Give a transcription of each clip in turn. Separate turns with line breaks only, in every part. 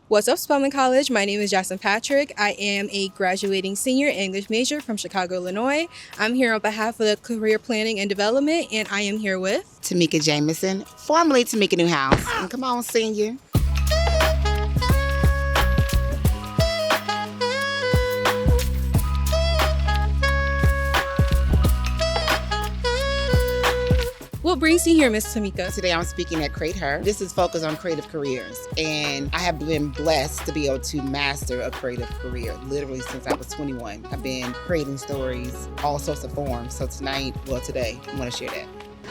What's up, Spelman College? My name is Jackson Patrick. I am a graduating senior English major from Chicago, Illinois. I'm here on behalf of the Career Planning and Development, and I am here with
Tamika Jameson, formerly Tamika Newhouse. And come on, senior.
What brings you here, Miss Tamika?
Today I'm speaking at Create Her. This is focused on creative careers, and I have been blessed to be able to master a creative career literally since I was 21. I've been creating stories, all sorts of forms. So today, I want to share that.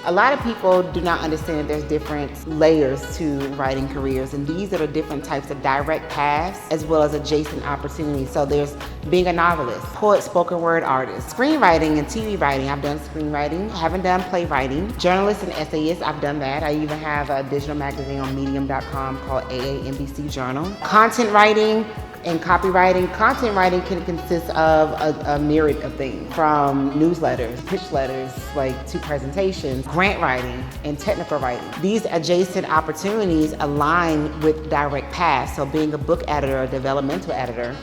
A lot of people do not understand that there's different layers to writing careers, and these are the different types of direct paths as well as adjacent opportunities. So there's being a novelist, poet, spoken word artist, screenwriting and TV writing. I've done screenwriting, haven't done playwriting, journalist and essayist. I've done that. I even have a digital magazine on medium.com called AANBC Journal. Content writing and copywriting. Content writing can consist of a myriad of things, from newsletters, pitch letters, to presentations, grant writing, and technical writing. These adjacent opportunities align with direct paths. So being a book editor or developmental editor,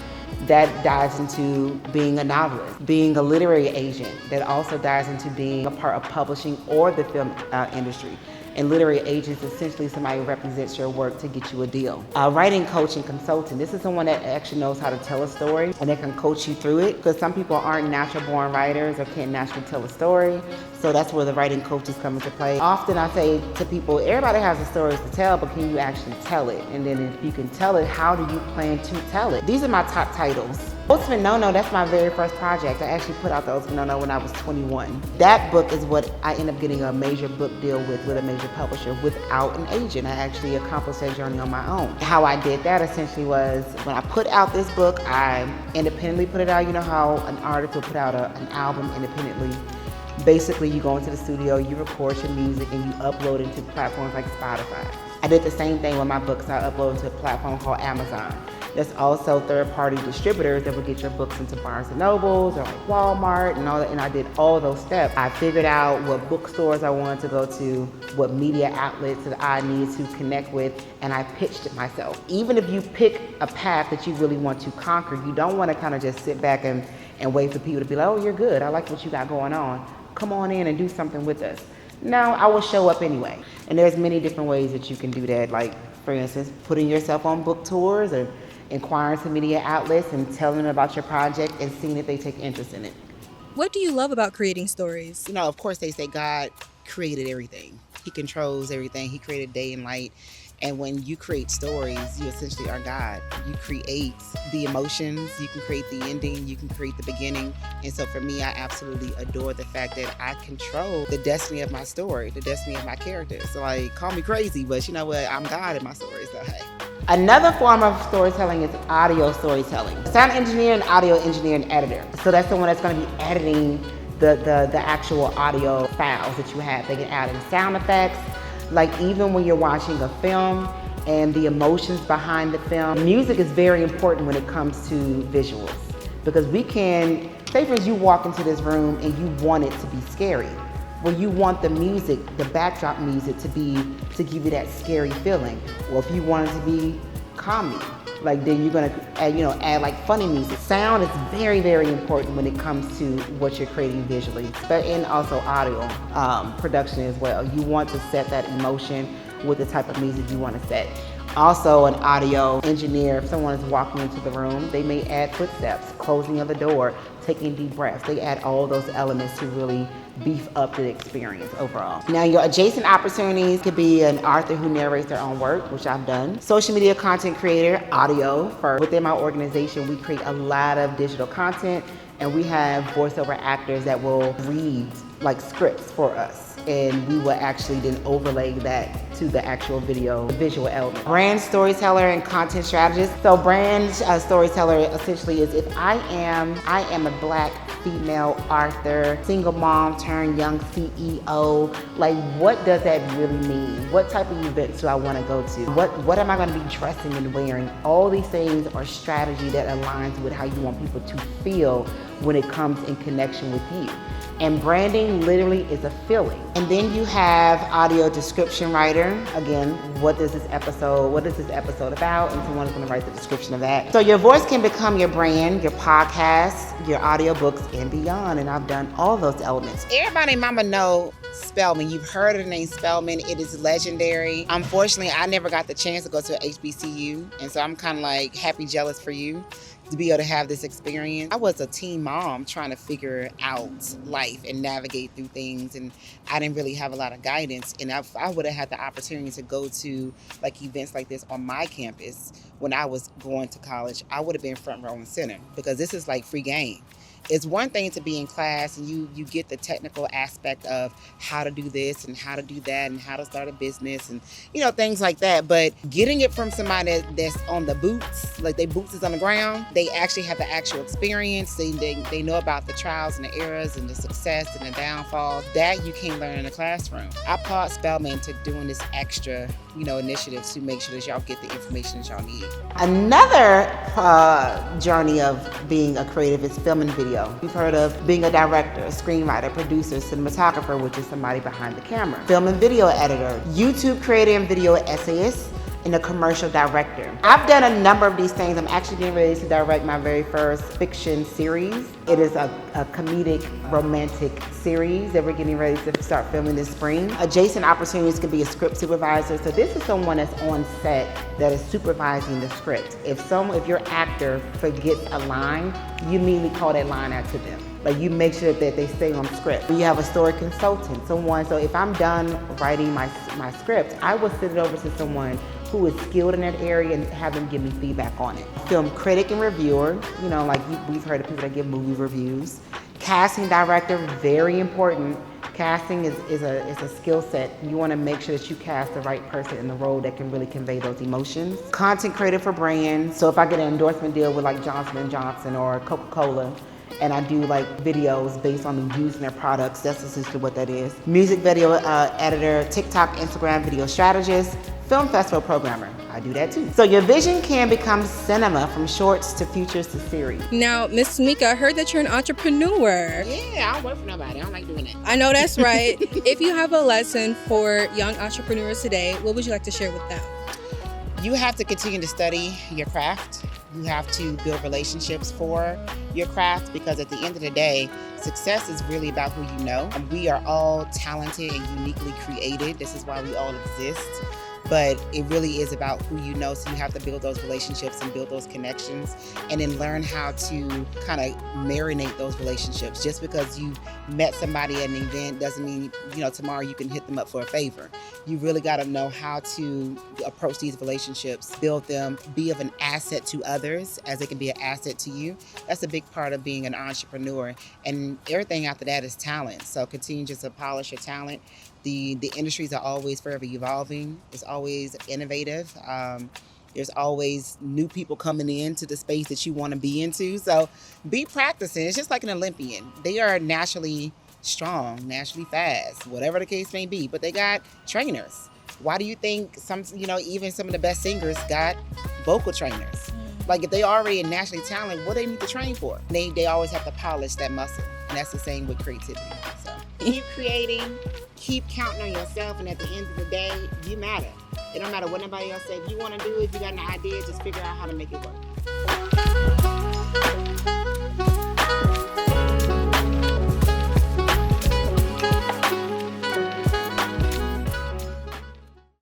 that dives into being a novelist. Being a literary agent, that also dives into being a part of publishing or the film industry. And literary agents, essentially somebody who represents your work to get you a deal. Writing coach and consultant, this is someone that actually knows how to tell a story and they can coach you through it, because some people aren't natural born writers or can't naturally tell a story. So that's where the writing coaches come into play. Often I say to people, everybody has a story to tell, but can you actually tell it? And then if you can tell it, how do you plan to tell it? These are my top titles. Ultimate No-No, that's my very first project. I actually put out the Ultimate No-No when I was 21. That book is what I ended up getting a major book deal with a major publisher without an agent. I actually accomplished that journey on my own. How I did that essentially was, when I put out this book, I independently put it out. You know how an artist will put out an album independently? Basically, you go into the studio, you record your music, and you upload it to platforms like Spotify. I did the same thing with my books. I uploaded to a platform called Amazon. There's also third-party distributors that will get your books into Barnes & Nobles or Walmart and all that, and I did all those steps. I figured out what bookstores I wanted to go to, what media outlets that I needed to connect with, and I pitched it myself. Even if you pick a path that you really want to conquer, you don't want to kind of just sit back and wait for people to be like, oh, you're good, I like what you got going on. Come on in and do something with us. No, I will show up anyway. And there's many different ways that you can do that, like, for instance, putting yourself on book tours or inquiring to media outlets and telling them about your project and seeing if they take interest in it.
What do you love about creating stories?
Of course they say God created everything. He controls everything. He created day and light. And when you create stories, you essentially are God. You create the emotions, you can create the ending, you can create the beginning. And so for me, I absolutely adore the fact that I control the destiny of my story, the destiny of my characters. So call me crazy, but you know what? I'm God in my stories, so hey. Another form of storytelling is audio storytelling. Sound engineer and audio engineer and editor. So that's the one that's going to be editing the actual audio files that you have. They can add in sound effects, like even when you're watching a film and the emotions behind the film. Music is very important when it comes to visuals, because we can, say for instance, you walk into this room and you want it to be scary. Well, you want the music, the backdrop music to give you that scary feeling. Or if you want it to be calming, then you're gonna add funny music. Sound is very, very important when it comes to what you're creating visually, but and also audio production as well. You want to set that emotion with the type of music you want to set. Also, an audio engineer, if someone is walking into the room, they may add footsteps, closing of the door, taking deep breaths. They add all those elements to really beef up the experience overall. Now, your adjacent opportunities could be an author who narrates their own work, which I've done. Social media content creator, audio. Within my organization, we create a lot of digital content, and we have voiceover actors that will read scripts for us, and we will actually then overlay that to the actual visual element. Brand storyteller and content strategist. So brand storyteller essentially is, if I am a Black female author, single mom turned young CEO, what does that really mean? What type of events do I want to go to? What am I going to be dressing and wearing? All these things are strategy that aligns with how you want people to feel when it comes in connection with you. And branding literally is a feeling. And then you have audio description writer. Again, what is this episode about? And someone's gonna write the description of that. So your voice can become your brand, your podcast, your audiobooks, and beyond. And I've done all those elements. Everybody and mama know Spelman. You've heard of the name Spelman. It is legendary. Unfortunately, I never got the chance to go to a HBCU. And so I'm kind of like happy, jealous for you to be able to have this experience. I was a teen mom trying to figure out life and navigate through things, and I didn't really have a lot of guidance. And if I would have had the opportunity to go to like events like this on my campus when I was going to college, I would have been front row and center, because this is like free game. It's one thing to be in class and you get the technical aspect of how to do this and how to do that and how to start a business and things like that. But getting it from somebody that's on the boots, like they boots is on the ground, they actually have the actual experience. They know about the trials and the errors and the success and the downfall that you can't learn in a classroom. I applaud Spelman to doing this extra initiative to make sure that y'all get the information that y'all need. Another journey of being a creative is filming video. You've heard of being a director, a screenwriter, producer, cinematographer, which is somebody behind the camera, film and video editor, YouTube creator and video essayist, and a commercial director. I've done a number of these things. I'm actually getting ready to direct my very first fiction series. It is a comedic romantic series that we're getting ready to start filming this spring. Adjacent opportunities could be a script supervisor. So this is someone that's on set that is supervising the script. If your actor forgets a line, you immediately call that line out to them. Like, you make sure that they stay on script. You have a story consultant, so if I'm done writing my script, I will send it over to someone who is skilled in that area and have them give me feedback on it. Film critic and reviewer, we've heard of people that give movie reviews. Casting director, very important. Casting is a skill set. You want to make sure that you cast the right person in the role that can really convey those emotions. Content creator for brands. So if I get an endorsement deal with like Johnson & Johnson or Coca-Cola, and I do like videos based on me using their products, that's essentially what that is. Music video editor, TikTok, Instagram video strategist, film festival programmer. I do that too. So your vision can become cinema, from shorts to features to series.
Now, Miss Tamika, I heard that you're an entrepreneur.
Yeah, I don't work for nobody. I don't like doing it.
I know that's right. If you have a lesson for young entrepreneurs today, what would you like to share with them?
You have to continue to study your craft. You have to build relationships for your craft, because at the end of the day, success is really about who you know. We are all talented and uniquely created. This is why we all exist. But it really is about who you know, so you have to build those relationships and build those connections, and then learn how to kind of marinate those relationships. Just because you met somebody at an event doesn't mean, tomorrow you can hit them up for a favor. You really got to know how to approach these relationships, build them, be of an asset to others as they can be an asset to you. That's a big part of being an entrepreneur. And everything after that is talent. So continue just to polish your talent. The industries are always forever evolving. It's always innovative. There's always new people coming into the space that you want to be into. So be practicing. It's just like an Olympian. They are naturally strong, naturally fast, whatever the case may be, but they got trainers. Why do you think even some of the best singers got vocal trainers? Like, if they already are naturally talented, what do they need to train for? They always have to polish that muscle. And that's the same with creativity. So keep creating, keep counting on yourself, and at the end of the day, you matter. It don't matter what anybody else says. If you want to do it, if you got an idea, just figure out how to make it work.